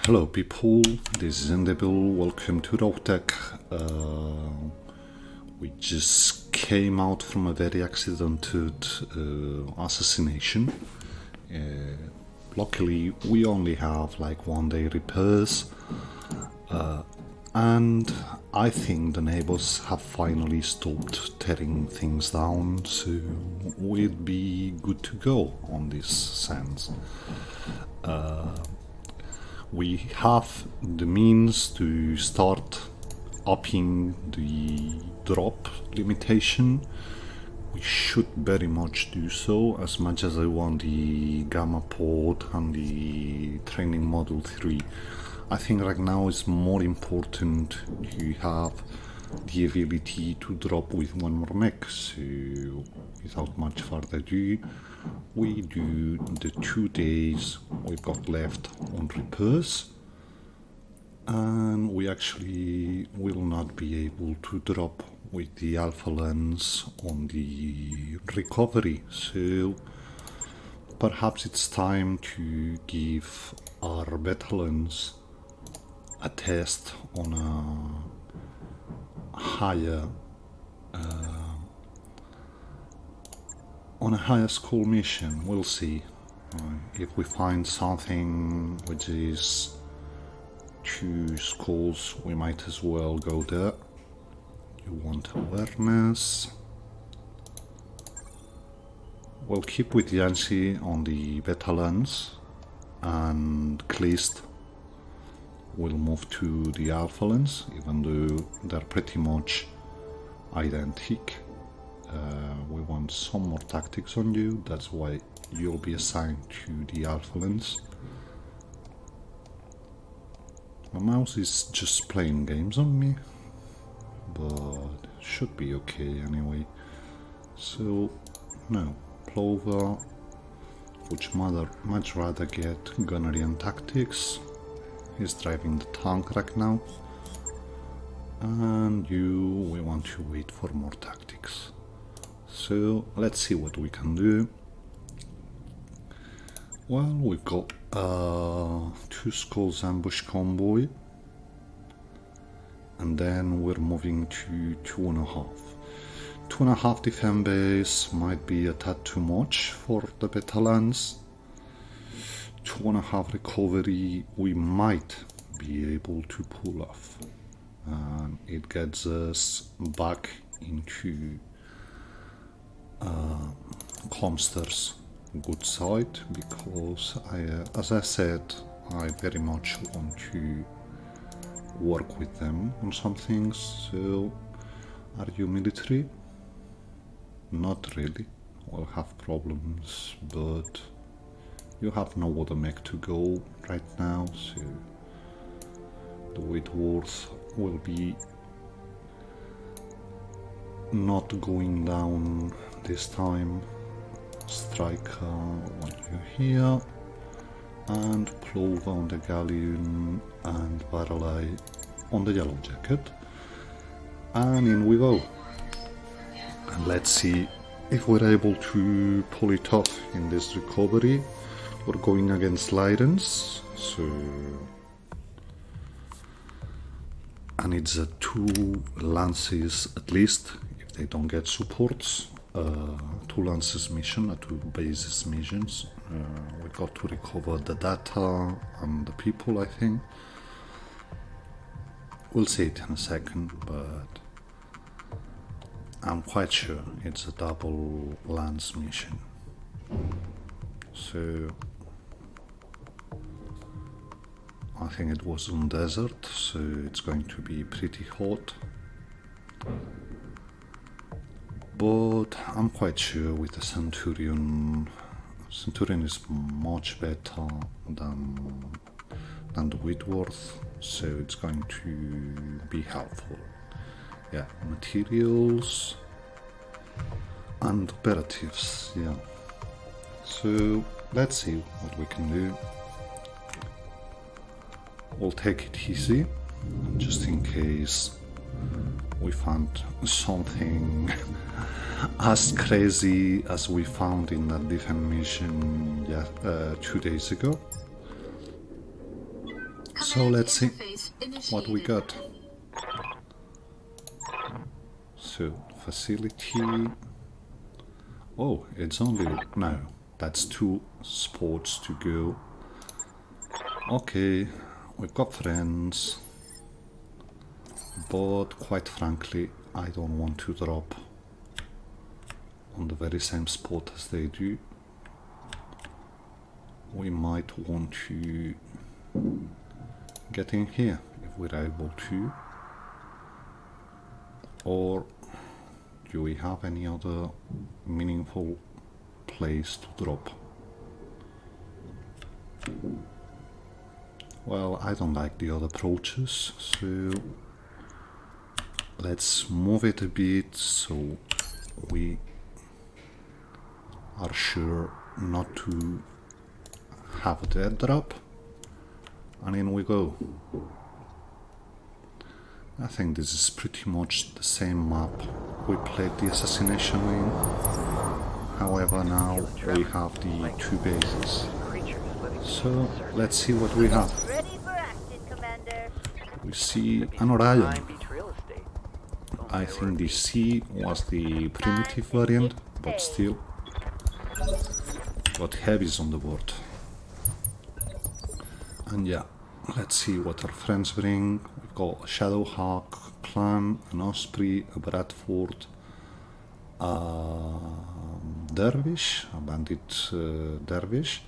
Hello people, this is Endebil, welcome to Roguetech. We just came out from a very accidental assassination. Luckily we only have like 1 day repairs, and I think the neighbors have finally stopped tearing things down, so we'd be good to go on this sense. We have the means to start upping the drop limitation. We should very much do so, as much as I want the Gamma Pod and the Training Module 3. I think right now it's more important to have the ability to drop with one more mech, so without much further ado, we do the 2 days we've got left on repairs, and we actually will not be able to drop with the alpha lens on the recovery, so perhaps it's time to give our beta lens a test on a higher school mission. We'll see. If we find something which is 2 schools, we might as well go there. You want awareness. We'll keep with Yancy on the beta lens, and Clist will move to the alpha lens, even though they're pretty much identical. We want some more tactics on you, that's why you'll be assigned to the alpha lens. My mouse is just playing games on me, but should be okay anyway. So no, Plover would much rather get gunnery and tactics. He's driving the tank right now, and we want to wait for more tactics. So let's see what we can do. Well, we've got 2 skulls ambush convoy, and then we're moving to 2.5. 2.5 defense base might be a tad too much for the beta lens. 2.5 recovery we might be able to pull off, and it gets us back into Comster's good side, because as I said, I very much want to work with them on some things. So are you military? Not really. We'll have problems, but you have no other mech to go right now, so the Whitworth will be not going down this time. Striker, want you here, and Plover on the Galleon, and Barley on the Yellow Jacket, and in we go. And let's see if we're able to pull it off in this recovery. We're going against Lydens, so, and it's a 2 lances at least, if they don't get supports. 2 lances mission, 2 bases missions. We got to recover the data and the people, I think. We'll see it in a second, but I'm quite sure it's a double lance mission. So I think it was on desert, so it's going to be pretty hot. But I'm quite sure with the Centurion is much better than the Whitworth, so it's going to be helpful. Yeah, materials and operatives, yeah. So let's see what we can do. We'll take it easy, just in case we found something as crazy as we found in that defense mission 2 days ago. So let's see what we got. So, facility. Oh, it's only... no, that's 2 spots to go. Okay, we've got friends. But quite frankly, I don't want to drop on the very same spot as they do. We might want to get in here if we're able to. Or do we have any other meaningful place to drop? Well, I don't like the other approaches, so let's move it a bit so we are sure not to have a dead drop, and in we go. I think this is pretty much the same map we played the assassination in. However, now we have the 2 bases. So let's see what we have. We see an Orion. I think the C was the primitive variant, but still got heavies on the board. And yeah, let's see what our friends bring. We've got a Shadowhawk clan, an Osprey, a Bradford, a Dervish, a bandit Dervish.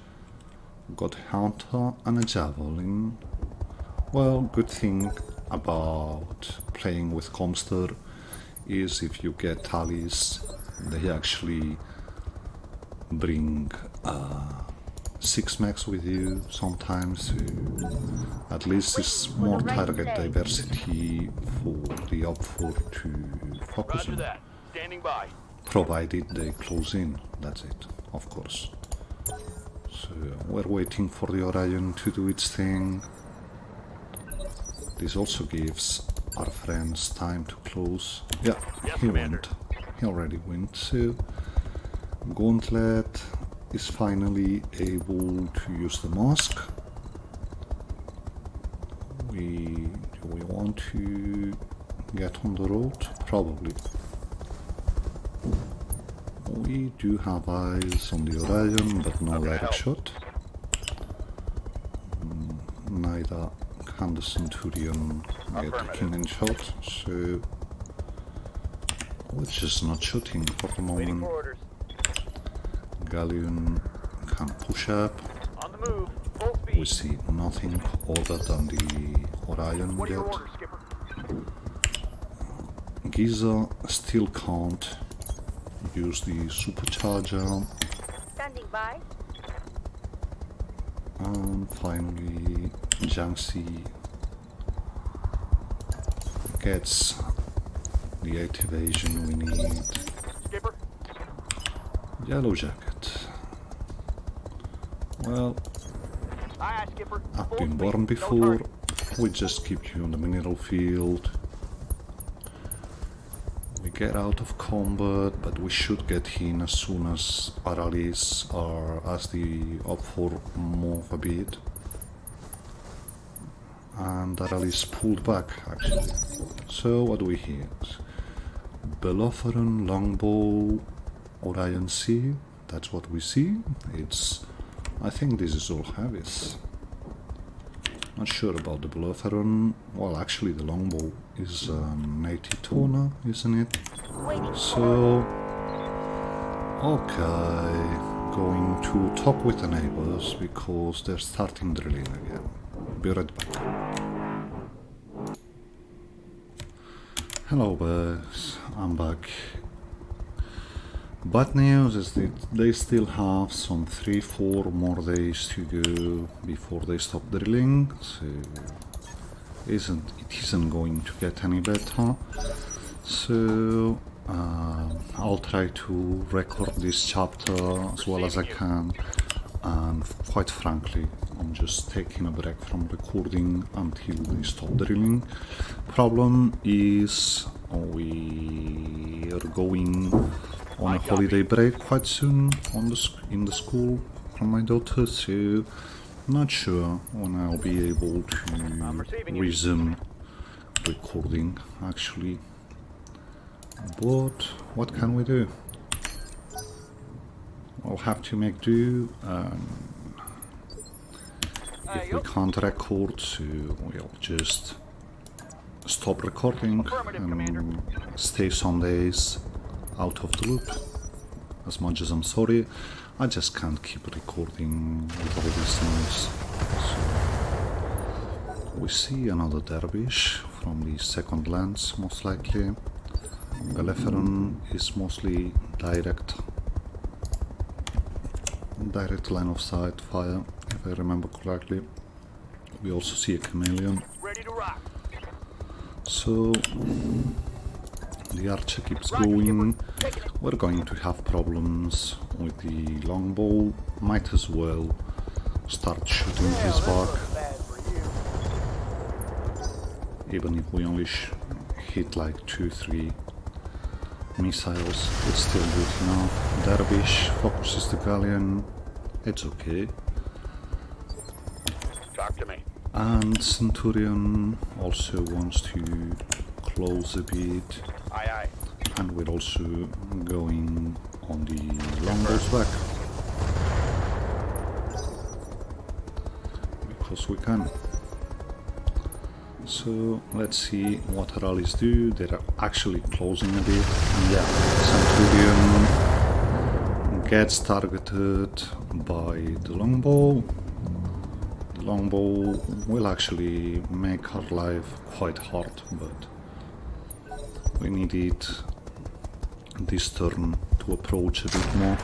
We've got Hunter and a Javelin. Well, good thing about playing with Comster is if you get allies, they actually bring 6 mechs with you sometimes. At least it's more target diversity for the Up4 to focus on. Provided they close in, that's it, of course. So we're waiting for the Orion to do its thing. This also gives our friends time to close. Yeah, he went. He already went. So Gauntlet is finally able to use the mask. Do we want to get on the road? Probably. We do have eyes on the Orion, but no direct shot. Neither can the Centurion get the cannon shot, so we're just not shooting for the moment. Galleon can push up. We see nothing other than the Orion yet. Giza still can't use the supercharger. Standing by. And finally, Jiangxi gets the 8 evasion we need. Skipper. Yellow Jacket. Well, Aye, Skipper. I've Full been speed. born No before. target. We just keep you on the mineral field. We get out of combat, but we should get in as soon as our allies are, as the Up4 move a bit. And our allies pulled back, actually. So what do we hit? Bellerophon, Longbow, Orion C. That's what we see. I think this is all heavies. Not sure about the Bellerophon. Well, actually the Longbow is an 80 toner, isn't it? So, okay, going to talk with the neighbors because they're starting drilling again. Be right back. Hello guys, I'm back. Bad news is that they still have some 3-4 more days to go before they stop drilling, so it isn't going to get any better. So I'll try to record this chapter as well as I can, and quite frankly I'm just taking a break from recording until they stop drilling. Problem is we are going on a holiday break quite soon in the school from my daughter, so Not sure when I'll be able to resume recording actually, but what can we do? I'll have to make do. If we can't record, so we'll just stop recording and stay some days out of the loop. As much as I'm sorry, I just can't keep recording with all these things. So we see another dervish from the second lens, most likely. Galeferon is mostly direct line of sight fire, if I remember correctly. We also see a chameleon. Ready to rock. So the archer keeps going. We're going to have problems with the longbow. Might as well start shooting his back. Even if we only hit like 2-3 missiles, it's still good enough. Dervish focuses the galleon. It's okay. Talk to me. And Centurion also wants to close a bit. Aye, aye. And we're also going on the longbow's back. Because we can. So let's see what rallies do. They're actually closing a bit. And yeah, Centurion gets targeted by the longbow. The longbow will actually make our life quite hard, but we need it this turn to approach a bit more.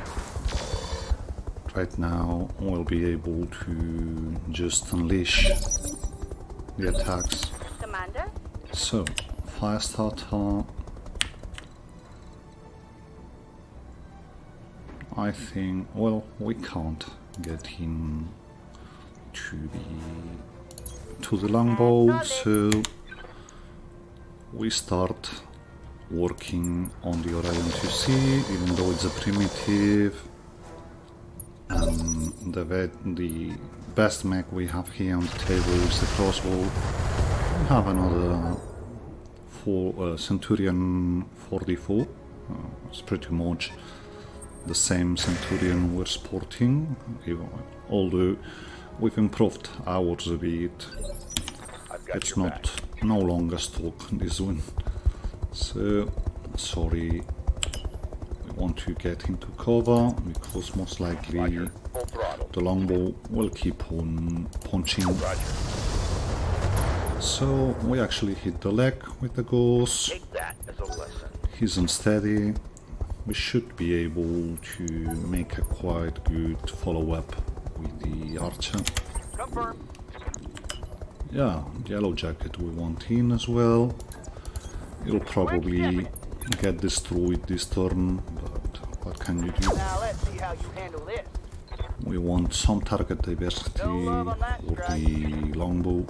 Right now we'll be able to just unleash the attacks. Commander? So, fire starter. I think, well, we can't get him to the longbow, so we start working on the Orion 2C, even though it's a primitive. The best mech we have here on the table is the crossbow. We have another Centurion 44. It's pretty much the same Centurion we're sporting, although we've improved ours a bit. It's no longer stock, this one. So, sorry, we want to get into cover because most likely the longbow will keep on punching. So we actually hit the leg with the gauss. Take that as a lesson. He's unsteady. We should be able to make a quite good follow-up with the archer. Confirm. Yeah, yellow jacket we want in as well. It'll probably get destroyed this turn, but what can you do? Now let's see how you handle this. We want some target diversity for the longbow.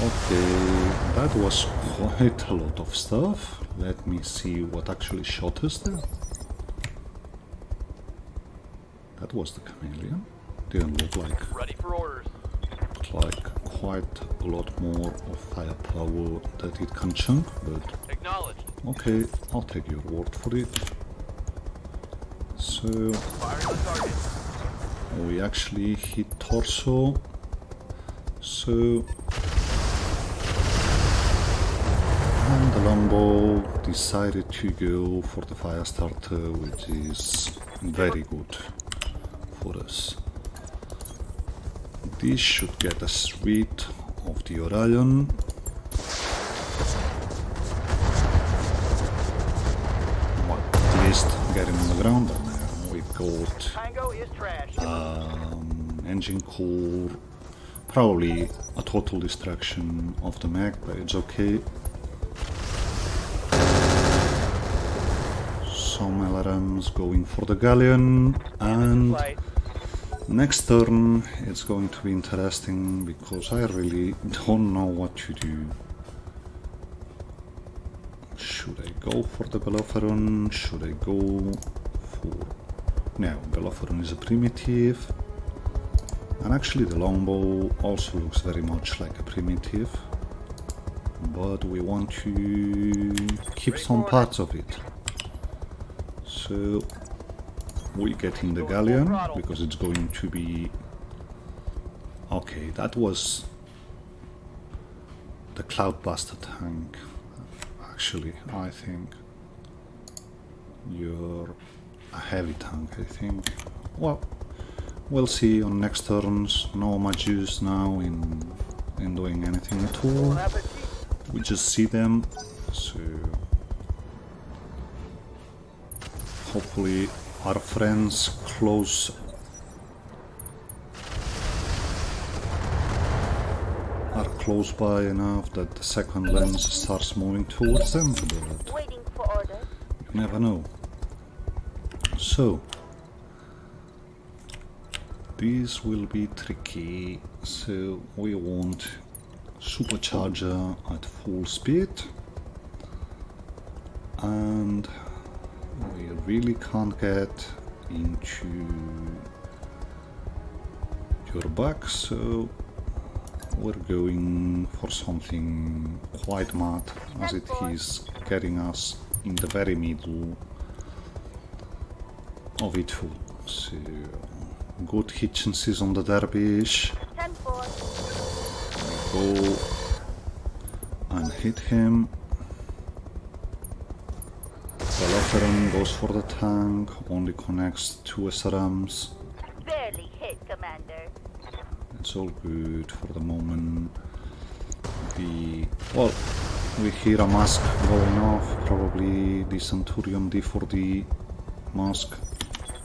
Okay, that was quite a lot of stuff. Let me see what actually shot us there. That was the chameleon. Didn't look like. Ready for orders. Looked like quite a lot more of firepower that it can chunk, but Acknowledged. okay, I'll take your word for it. So Fire on target. we actually hit torso. So and the longbow decided to go for the fire starter, which is very good for us. This should get us rid of the Orion. Or at least get him on the ground. And we've got Tango is trash. engine core, probably a total destruction of the mech, but it's okay. Some LRMs going for the galleon, and next turn it's going to be interesting because I really don't know what to do. Should I go for the Battletech? Should I go for Now, Bellerophon is a primitive, and actually the longbow also looks very much like a primitive, but we want to keep some parts of it. So we get in the galleon because it's going to be... Okay, that was the Cloudbuster tank. Actually, I think you're a heavy tank, I think. Well, we'll see on next turns. No much use now in doing anything at all. We just see them, so hopefully our friends close are close by enough that the second lens starts moving towards them, but Waiting for orders. you never know. So these will be tricky, so we want supercharger at full speed, and we really can't get into your back, so we're going for something quite mad, as it is getting us in the very middle of it full. So good hit chances on the dervish. 10-4. Go and hit him. Bellerophon goes for the tank, only connects 2 SRMs. Barely hit, Commander. It's all good for the moment. Well, we hear a mask going off, probably the Centurion D4D mask.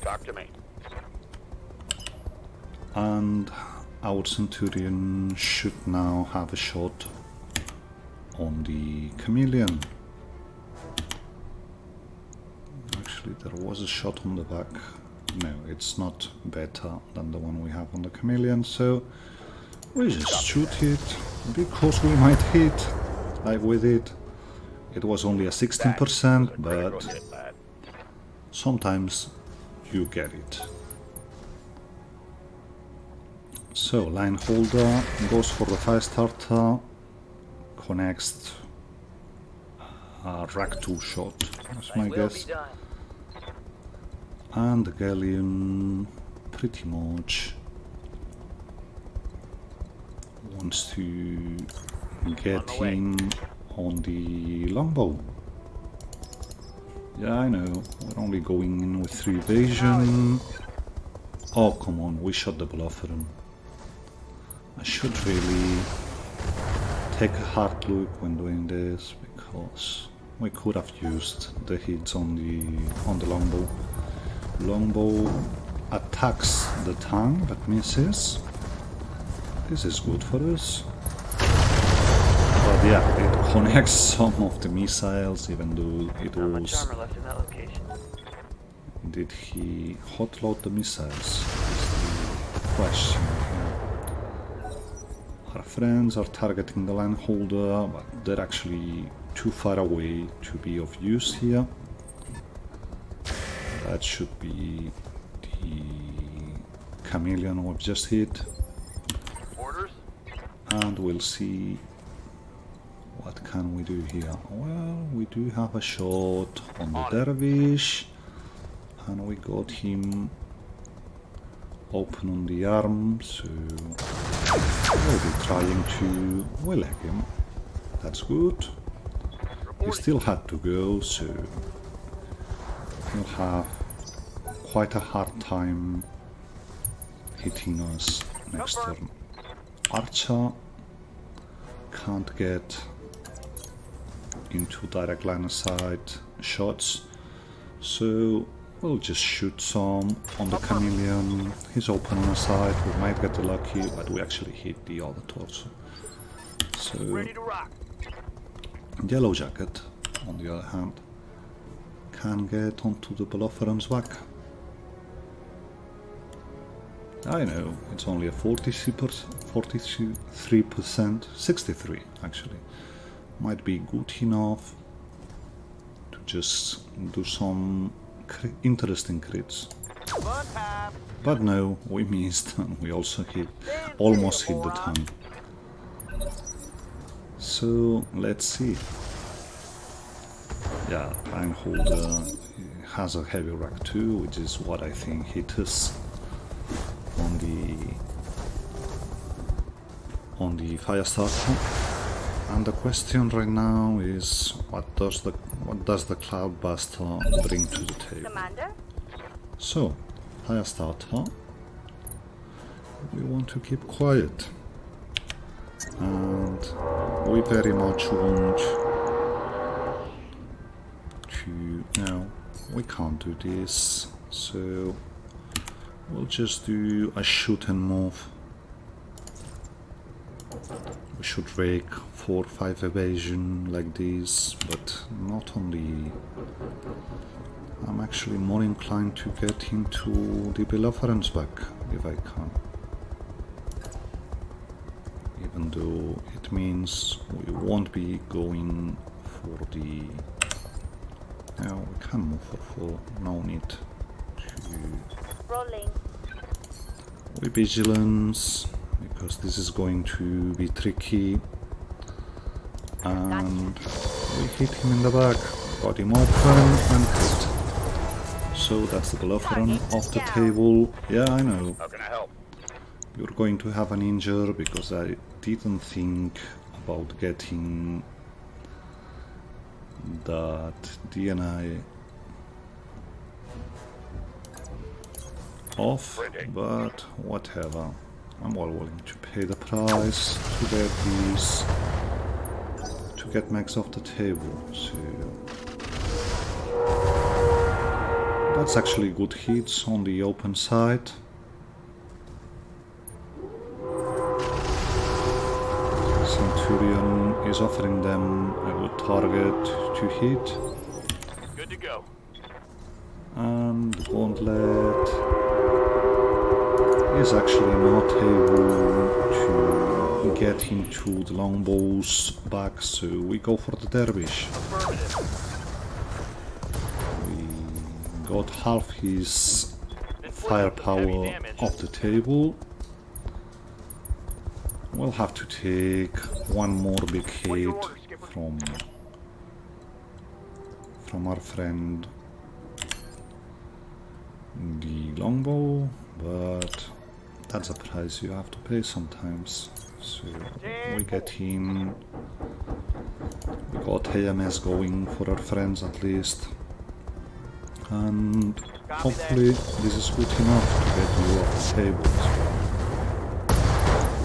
Talk to me. And our Centurion should now have a shot on the Chameleon. Actually, there was a shot on the back. No, it's not better than the one we have on the Chameleon, so we just shoot it because we might hit. Like with it, it was only a 16%, but sometimes you get it. So, line holder goes for the 5-starter, connects a rack 2 shot, that's my guess. And the galleon pretty much wants to get in on the longbow. Yeah, I know, we're only going in with 3 evasion. Oh, come on, we shot the Bellerophon. I should really take a hard look when doing this, because we could have used the hits on the longbow. Longbow attacks the tank but misses. This is good for us. But yeah, it connects some of the missiles, even though it was... left in that location. Did he hotload the missiles? Is the question here. Our friends are targeting the line holder, but they're actually too far away to be of use here. That should be the Chameleon we've just hit. Orders? And we'll see what can we do here. Well, we do have a shot on the dervish, and we got him open on the arm, so we'll be trying to leg him. That's good. He still had to go, so he'll have quite a hard time hitting us next turn. Archer can't get into direct line of sight shots, so we'll just shoot some on the Chameleon. He's open on the side, we might get lucky, but we actually hit the other torso. So, Yellow Jacket, on the other hand, can get onto the Bellerophon's back. I know, it's only a 43%, 63 actually. Might be good enough to just do some interesting crits. Fun time. But no, we missed. We also almost hit the tongue. So let's see. Yeah, Pineholder has a heavy rack too, which is what I think hit us on the Firestarter. And the question right now is, what does the Cloudbuster bring to the table? Commander? So, Firestarter, we want to keep quiet, and we very much want to. No, we can't do this, so we'll just do a shoot and move. We should rake 4-5 evasion like this, but not on the. I'm actually more inclined to get into the Belafrance back if I can. Even though it means we won't be going for the. No, we can move for 4. No need to. Rolling. We vigilance, because this is going to be tricky. And we hit him in the back, got him open and hit. So that's the Belafrance off the table. Yeah, I know. How can I help? You're going to have an injure because I didn't think about getting that DNI off, but whatever. I'm well willing to pay the price to get these, to get max off the table. So that's actually good hits on the open side. Centurion is offering them a good target to hit. Good to go. And the Gauntlet is actually not able to get into the longbow's back, so we go for the Dervish. Affirmative. We got half his firepower off the table. We'll have to take one more big hit from our friend the longbow, but that's a price you have to pay sometimes. So we get in, we got AMS going for our friends at least, and hopefully this is good enough to get you off the table.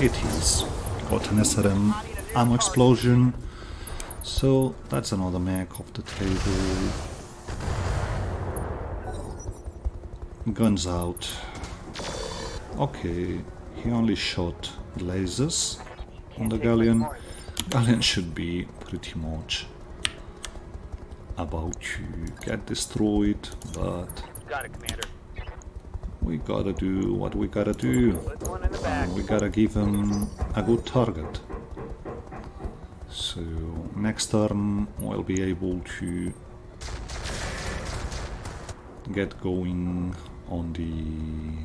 It is. Got an SRM ammo explosion, so that's another mech off the table. Guns out. Okay, he only shot lasers on the Galleon. Galleon should be pretty much about to get destroyed, but Got it, Commander. we gotta do what we gotta do. Put one in the back. We gotta give him a good target. So next turn we'll be able to get going on the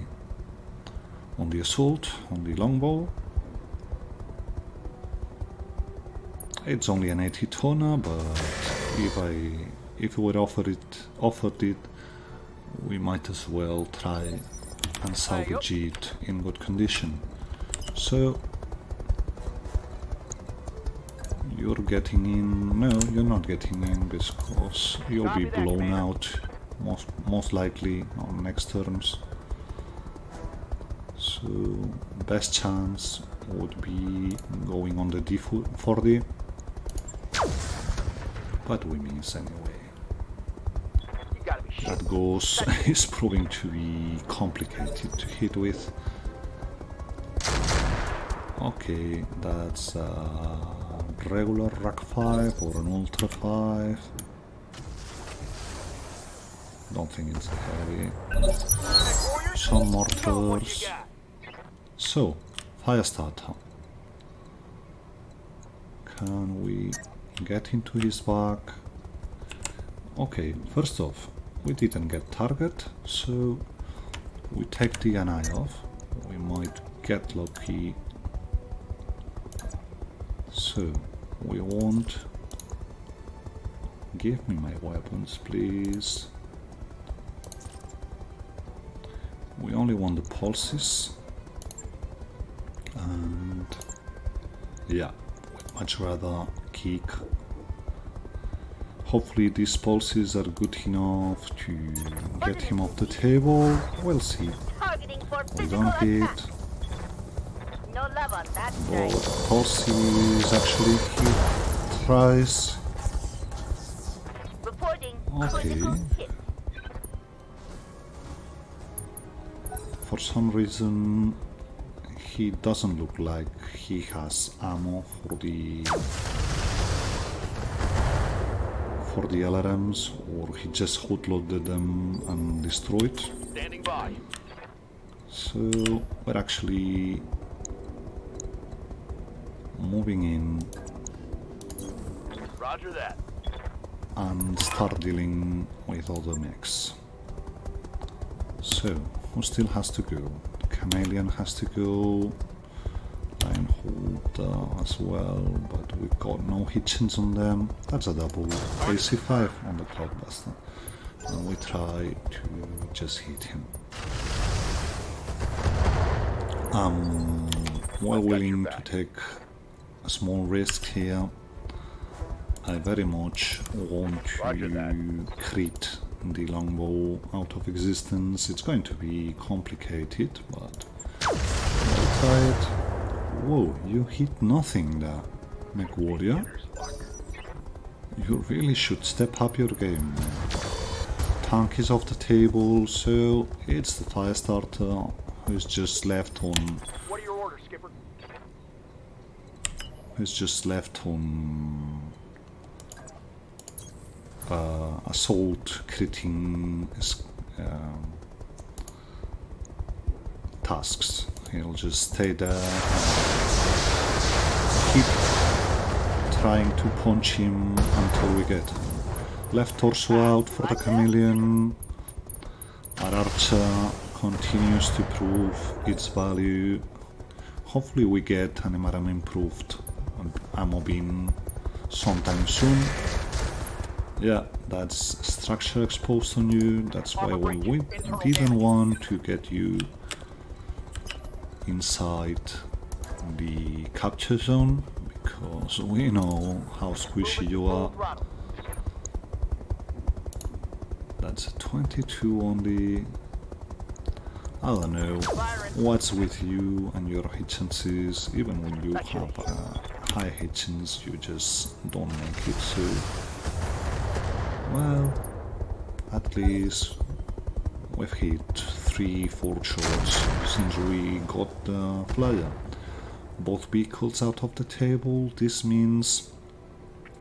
assault, on the longbow. It's only an 80 tonner, but if we were offered it, we might as well try and salvage it in good condition. So you're getting in. No, you're not getting in because you'll be blown out most likely on next turns. So best chance would be going on the D40, but we miss anyway. You gotta be shit. That ghost is proving to be complicated to hit with. Okay, that's a regular Rack 5 or an Ultra 5. Don't think it's heavy. Some mortars. So, Firestarter. Can we get into his back? Okay, first off, we didn't get target, so we take the eye off, we might get lucky. So we won't. Give me my weapons, please. We only want the pulses. And yeah, we'd much rather kick. Hopefully these pulses are good enough to get him off the table. We'll see. Targeting for We physical don't hit. attack. No love on that But side. pulses actually hit twice. Reporting Okay. critical hit. For some reason he doesn't look like he has ammo for the LRMs, or he just hoodloaded them and destroyed. Standing by. So we're actually moving in Roger that. and start dealing with other mechs. So who still has to go? The Chameleon has to go. Lion as well, but we've got no hitchings on them. That's a double AC5 on the Cloudbuster. And we try to just hit him. I'm well willing to take a small risk here. I very much want to crit the longbow out of existence. It's going to be complicated, but we'll try it. Whoa, you hit nothing there, Mech Warrior. You really should step up your game, man. Tank is off the table, so it's the fire starter who's just left on. What are your orders, Skipper? Assault critting tasks. He'll just stay there and keep trying to punch him until we get him. Left torso out for the Chameleon. Our archer continues to prove its value. Hopefully we get an MRM improved ammo bin sometime soon. Yeah, that's structure exposed on you. That's why we didn't want to get you inside the capture zone, because we know how squishy you are. That's a 22 on the... I don't know what's with you and your hit chances. Even when you have high hit chance, you just don't make it. So, well, at least we've hit 3-4 shots since we got the flyer. Both vehicles out of the table. This means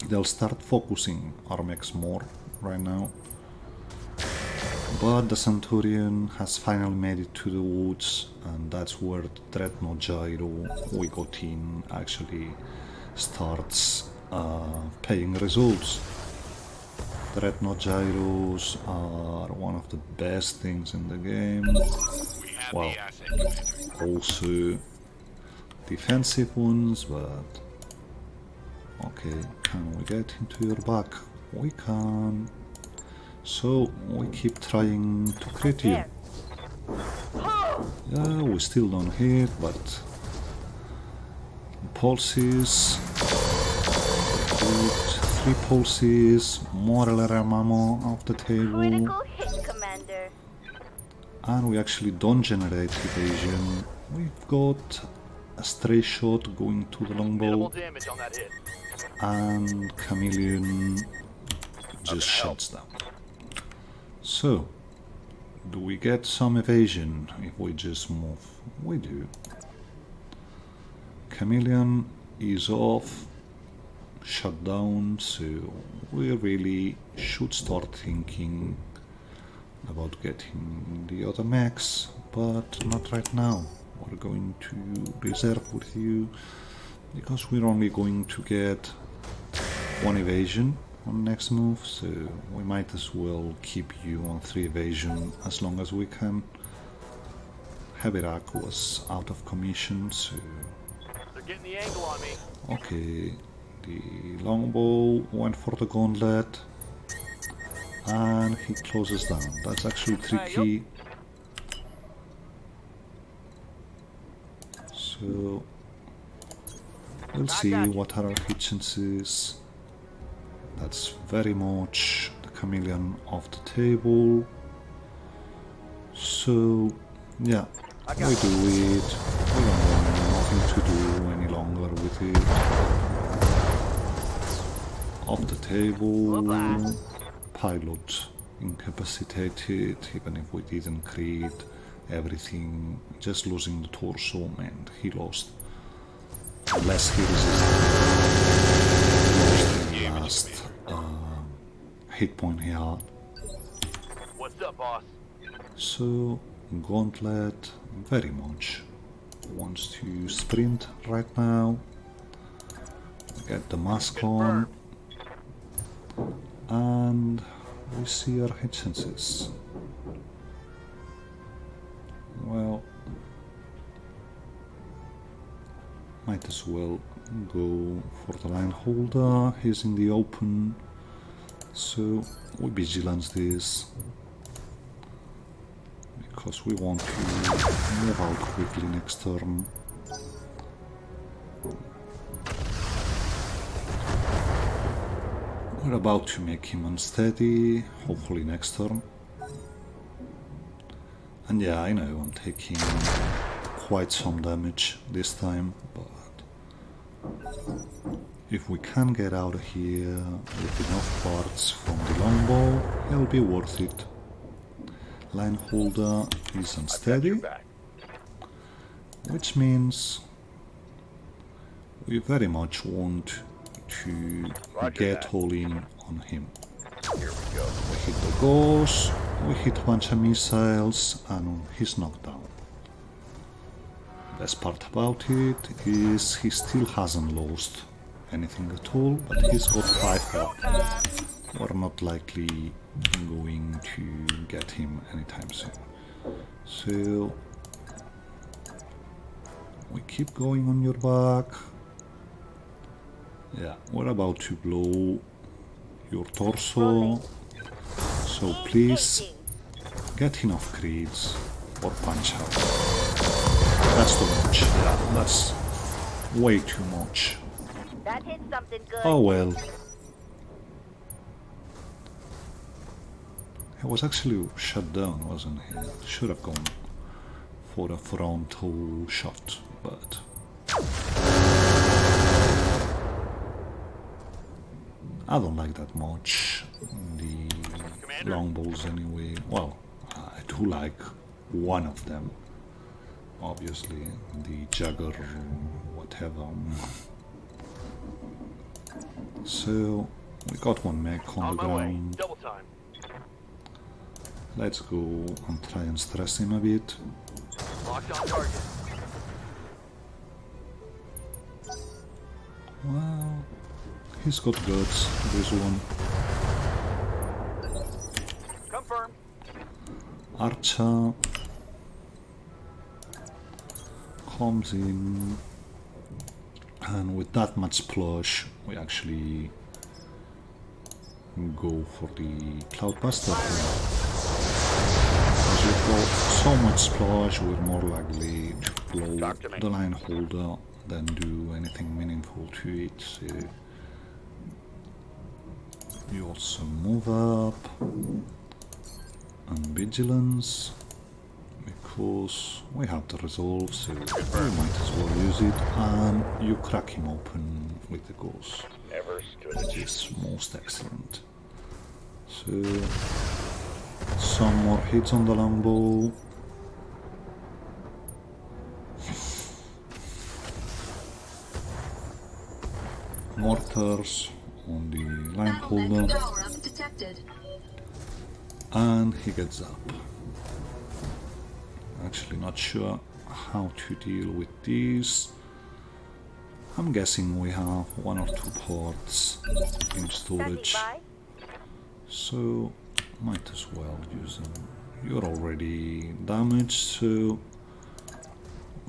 they'll start focusing our mechs more right now. But the Centurion has finally made it to the woods, and that's where the Treadnought Gyro we got in actually starts paying results. Dreadnought Gyros are one of the best things in the game. Well, also defensive ones, but okay, can we get into your back? We can. So we keep trying to crit you. Yeah, we still don't hit, but pulses. Good. 3 pulses, more LRM ammo off the table. Critical hit, Commander. And we actually don't generate evasion. We've got a stray shot going to the Minimal longbow, damage on that hit. and Chameleon just shuts down. So, do we get some evasion if we just move? We do. Chameleon is off, shut down, so we really should start thinking about getting the other mechs, but not right now. We're going to reserve with you because we're only going to get 1 evasion on next move, so we might as well keep you on 3 evasion as long as we can. heavy rack was out of commission, so They're getting the angle on me. okay, the longbow went for the gauntlet and he closes down. That's actually tricky. So we'll see what are our hit chances. That's very much the chameleon off the table. So yeah, we do it. We don't want nothing to do any longer with it. Off the table. Pilot incapacitated, even if we didn't create everything. Just losing the torso meant he lost. Unless he resisted the last hit point he had. What's up, boss? So Gauntlet very much wants to sprint right now. Get the mask on. And we see our hit chances. Well, might as well go for the line holder. He's in the open, so we vigilance this because we want to move out quickly next turn. We're about to make him unsteady, hopefully next turn. And yeah, I know I'm taking quite some damage this time, but if we can get out of here with enough parts from the longbow, it'll be worth it. Line holder is unsteady, which means we very much want to get all in on him. Here we go. We hit the ghost, we hit a bunch of missiles, and he's knocked down. Best part about it is he still hasn't lost anything at all, but he's got 5 health. We're not likely going to get him anytime soon. So we keep going on your back. Yeah, we're about to blow your torso, so please get enough crits or punch out. That's too much. Yeah, that's way too much. That hit something good. Oh well. He was actually shut down, wasn't he? Should have gone for a frontal shot, but I don't like that much the longbows anyway. Well, I do like one of them, obviously, the Jagger whatever. So we got one mech on the ground. Double time. Let's go and try and stress him a bit. Locked on target. Well, he's got guts, this one. Confirm. Archer comes in, and with that much splash, we actually go for the Cloudbuster here. As we've got so much splash, we're more likely to blow the line holder than do anything meaningful to it. So you also move up and vigilance because we have the resolve, so we might as well use it, and you crack him open with the ghost, which is most excellent. So some more hits on the longbow. Mortars on the line holder, and he gets up. Actually not sure how to deal with these. I'm guessing we have 1 or 2 parts in storage, so might as well use them. You're already damaged, so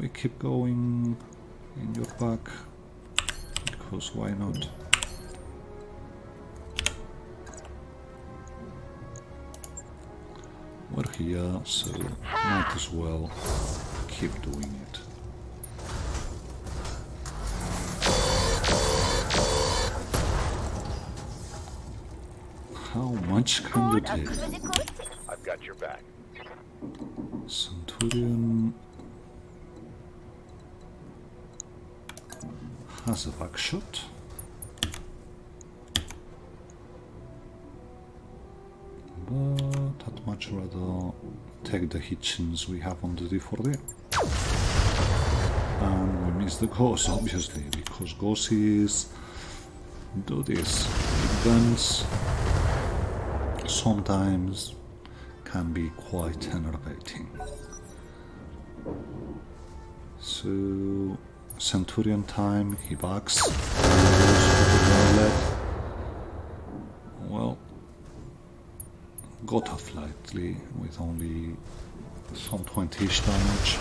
we keep going in your back, because why not? We're here, so might as well keep doing it. How much can you take? I've got your back. Centurion has a back shot. But I'd much rather take the hitchings we have on the D4D. And we miss the ghost, obviously, because ghosts do this. Big guns sometimes can be quite enervating. So, Centurion time, he backs. Well, got off lightly with only some 20-ish damage.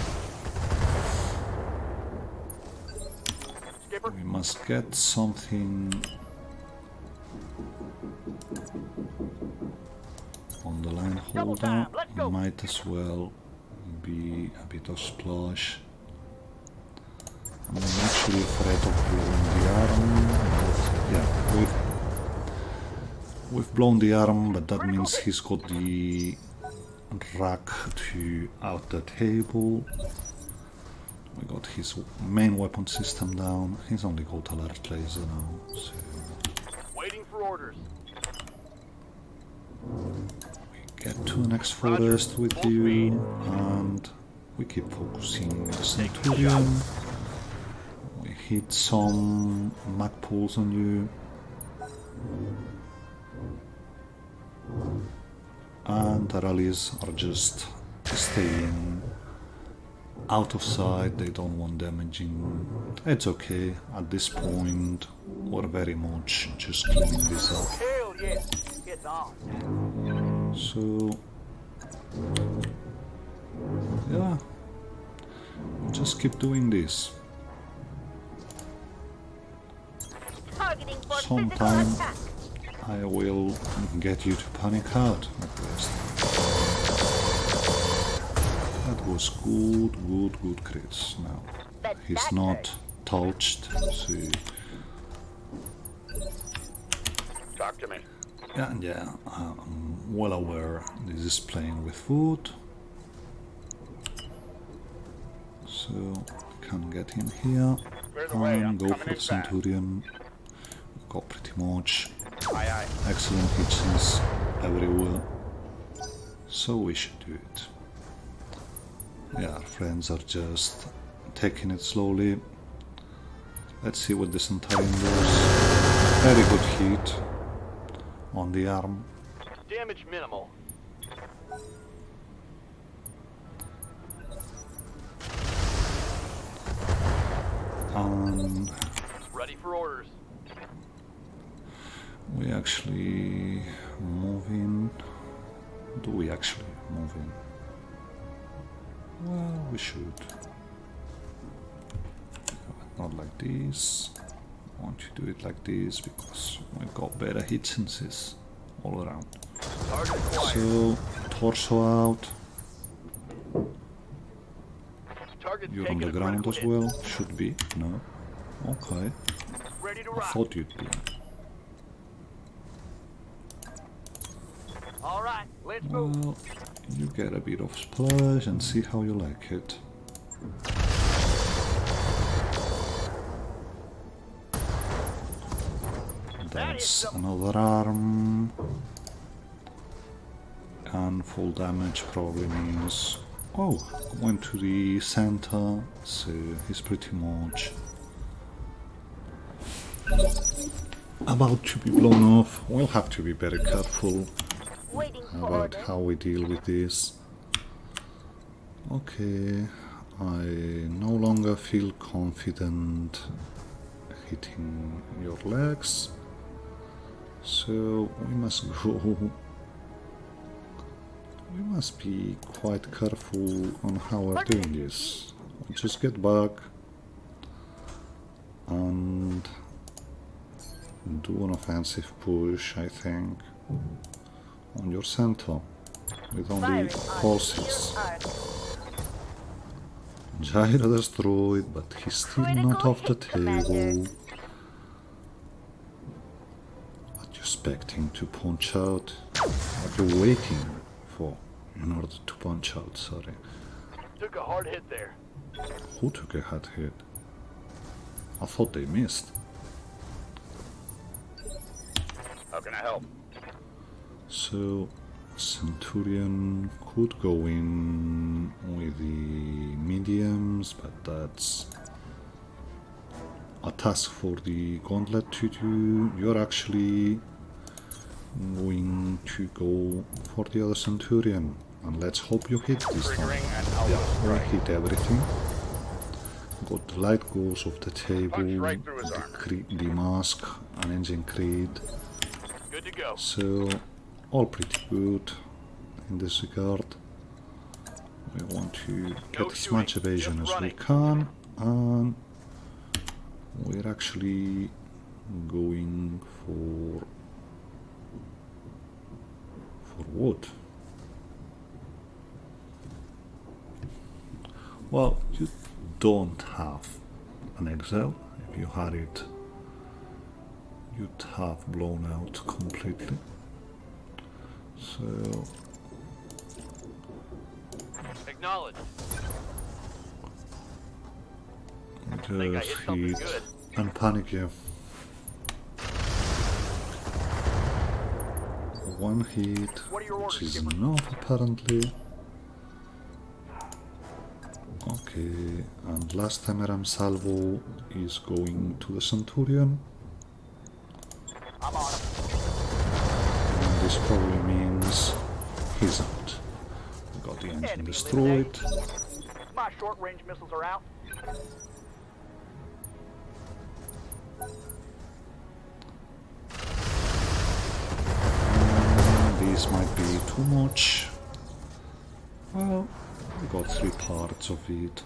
Skipper, We must get something on the line holder. Might as well be a bit of splash. I'm actually afraid of blowing the arm, but yeah, we've blown the arm, but that means he's got the rack to out the table. We got his main weapon system down. He's only got alert laser now, so waiting for orders. get to the next forest with you, and we keep focusing the Centurion. We hit some mag pulls on you, and the rallies are just staying out of sight. They don't want damaging. It's okay, at this point we're very much just cleaning this up. Hell yes, it's on. So yeah, just keep doing this. Targeting for Sometime physical attack. I will get you to panic out at least. That was good crits. Now But he's that not hurt. touched, so Talk to me. yeah, I'm well aware this is playing with food. So can get in here Clear the way, I'm and go coming for in the fast. Centurion. We've got pretty much Aye, aye. excellent hitches everywhere, so we should do it. Yeah, our friends are just taking it slowly. Let's see what the Centurion does. Very good hit on the arm. Damage minimal. And Ready for orders. we actually move in. Do we actually move in? Well, we should. Not like this. I want to do it like this because we've got better hit senses all around. Target acquired. So, torso out. Target's You're on taking the a ground critical as hit. well. Should be. No. Okay. Ready to I rock. thought you'd be. All right, let's move. Well, you get a bit of splash and see how you like it. That's another arm. And full damage probably means... Oh, went to the center, so he's pretty much about to be blown off. We'll have to be very careful Waiting for about orders. how we deal with this. Okay, I no longer feel confident hitting your legs, so we must go. We must be quite careful on how we're doing this. just get back and do an offensive push, I think, on your center with only horses. Gyra destroyed, but he's still not off the table. What you expecting to punch out? What you waiting for in order to punch out? Sorry. Took a hard hit there. Who took a hard hit? I thought they missed. How can I help? So Centurion could go in with the mediums, but that's a task for the gauntlet to do. You're actually going to go for the other Centurion, and let's hope you hit this time. Yeah, I hit everything. Got the light goes off the table, the mask, an engine crate. Good to go. So all pretty good in this regard. We want to get as much evasion as we can, and we're actually going for wood. Well, you don't have an exile. If you had it, you'd have blown out completely. So Acknowledge. just hit and panic you. One hit, which is enough apparently. Okay, and last time around salvo is going to the Centurion. I'm on him. And this probably means he's out. We got the engine destroyed. My short-range missiles are out. This might be too much. Well, we got 3 parts of it.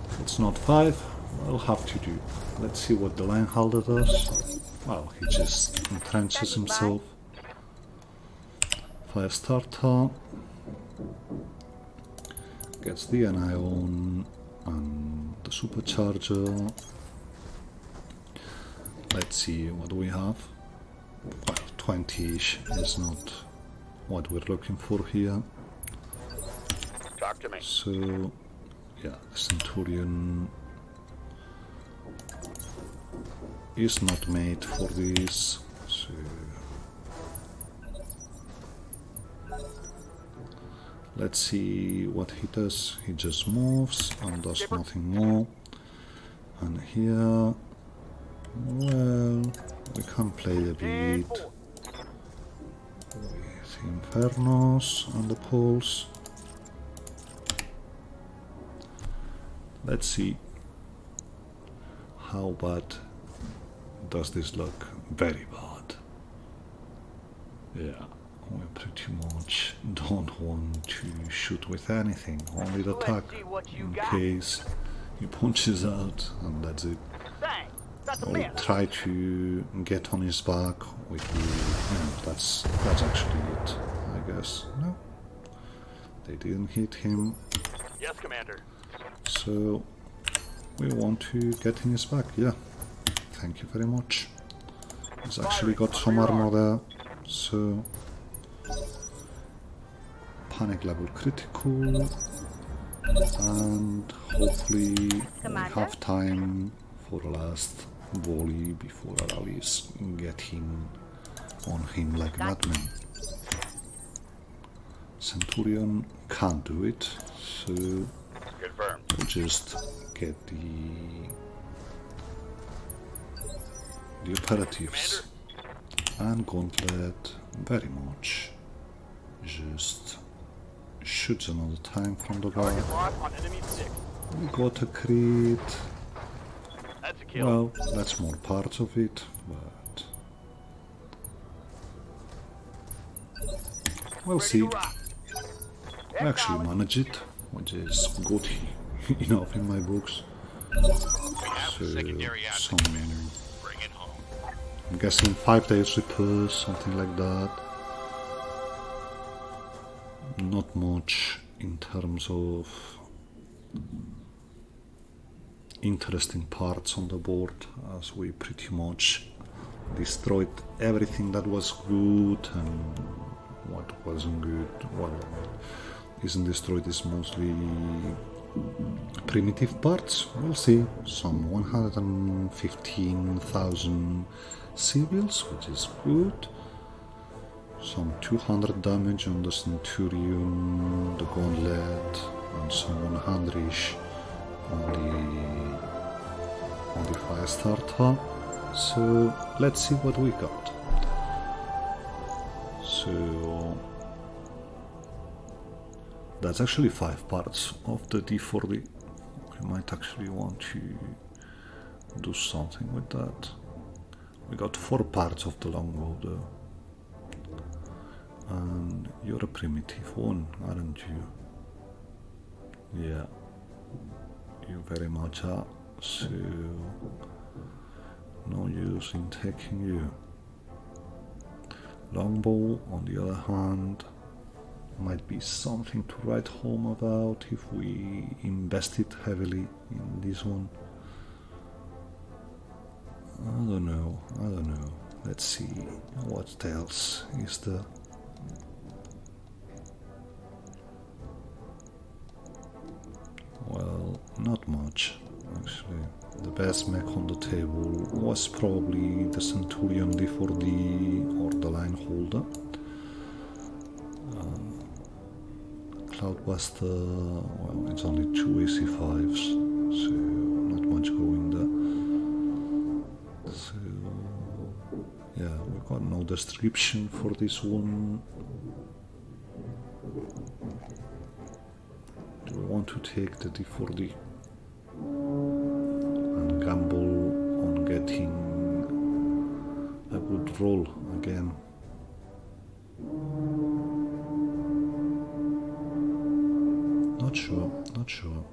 If it's not 5, I'll have to do. Let's see what the line holder does. Well, he just entrenches himself. 5 starter. Gets the anion and the supercharger. Let's see what we have. Well, 20-ish is not what we're looking for here. Talk to me. So, yeah, the Centurion is not made for this. So, let's see what he does. He just moves and does nothing more. And here, well, we can play a bit with Infernos and the Pulse. Let's see how bad does this look. Very bad. Yeah, we pretty much don't want to shoot with anything, only the attack in case he punches out, and that's it. Or try to get on his back with the... that's actually it, I guess. No, they didn't hit him. Yes, Commander. So we want to get in his back. Yeah, thank you very much. He's actually got some armor there, so panic level critical, and hopefully we have time for the last volley before our allies get him on him like a madman. Centurion can't do it, so Confirmed. we'll just get the operatives and gauntlet very much. Just shoots another time from the guard. Lock on enemy 6. We got a crit. That's a kill. Well, that's more part of it, but we'll see. We actually managed it. which is good enough in my books. So some, Bring it home. I'm guessing 5 days repairs, something like that. Not much in terms of interesting parts on the board, as we pretty much destroyed everything that was good, and what wasn't good, what isn't destroyed is mostly primitive parts. We'll see. Some 115,000 civils, which is good. Some 200 damage on the Centurion, the Gauntlet, and some 100-ish on the Fire Starter. So let's see what we got. So that's actually 5 parts of the D40. We might actually want to do something with that. We got 4 parts of the longbow though. And you're a primitive one, aren't you? Yeah, you very much are. So no use in taking you. Longbow, on the other hand, might be something to write home about if we invested heavily in this one. I don't know. Let's see what else is there. Well, not much, actually. The best mech on the table was probably the Centurion D4D or the Line Holder. Cloudbuster, well, it's only 2 AC5s, so not much going there. So, yeah, we got no description for this one. Do we want to take the D4D and gamble on getting a good roll again? Not sure.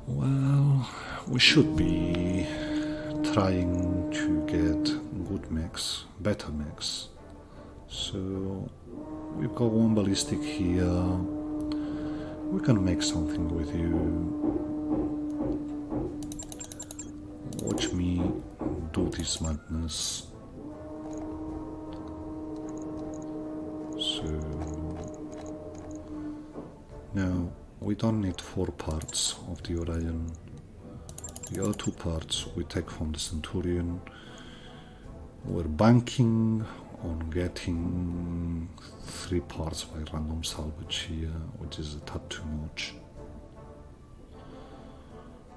Well, we should be trying to get good mechs, better mechs. So we've got one ballistic here. We can make something with you. Watch me do this madness. So now we don't need 4 parts of the Orion. The other 2 parts we take from the Centurion. We're banking on getting 3 parts by random salvage here, which is a tad too much.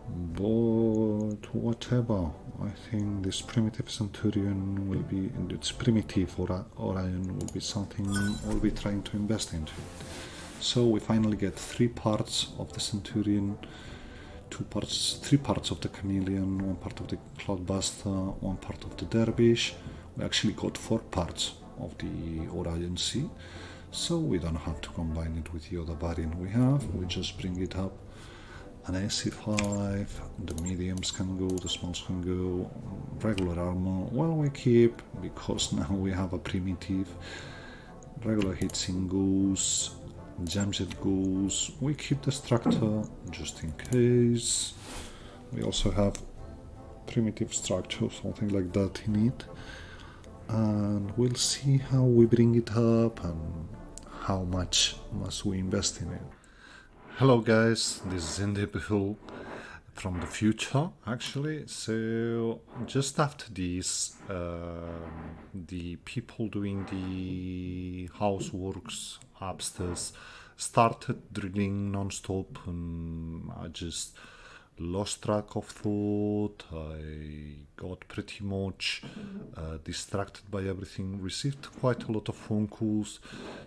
But whatever, I think this primitive Centurion will be, and its primitive Orion will be something we'll be trying to invest into. So we finally get 3 parts of the Centurion, 3 parts of the Chameleon, 1 part of the Cloudbuster, 1 part of the Dervish. We actually got 4 parts of the Orion C, so we don't have to combine it with the other variant we have. We just bring it up. An AC5, the mediums can go, the smalls can go, regular armor, well, we keep, because now we have a primitive. Regular heatsink goes, jamjet goes, we keep the structure just in case. We also have primitive structure, something like that in it, and we'll see how we bring it up and how much must we invest in it. Hello guys, this is Indivisible from the future actually. So just after this, the people doing the houseworks upstairs started drilling non-stop, and I just lost track of thought. I got pretty much distracted by everything, received quite a lot of phone calls,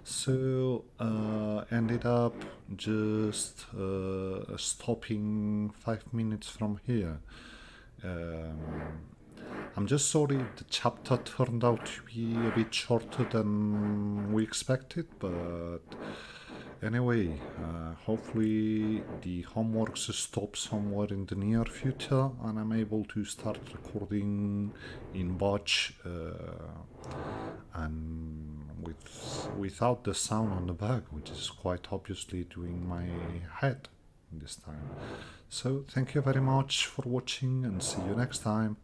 so ended up just stopping 5 minutes from here. I'm just sorry the chapter turned out to be a bit shorter than we expected, but anyway, hopefully the homeworks stop somewhere in the near future and I'm able to start recording in batch and without the sound on the back, which is quite obviously doing my head this time. So thank you very much for watching and see you next time.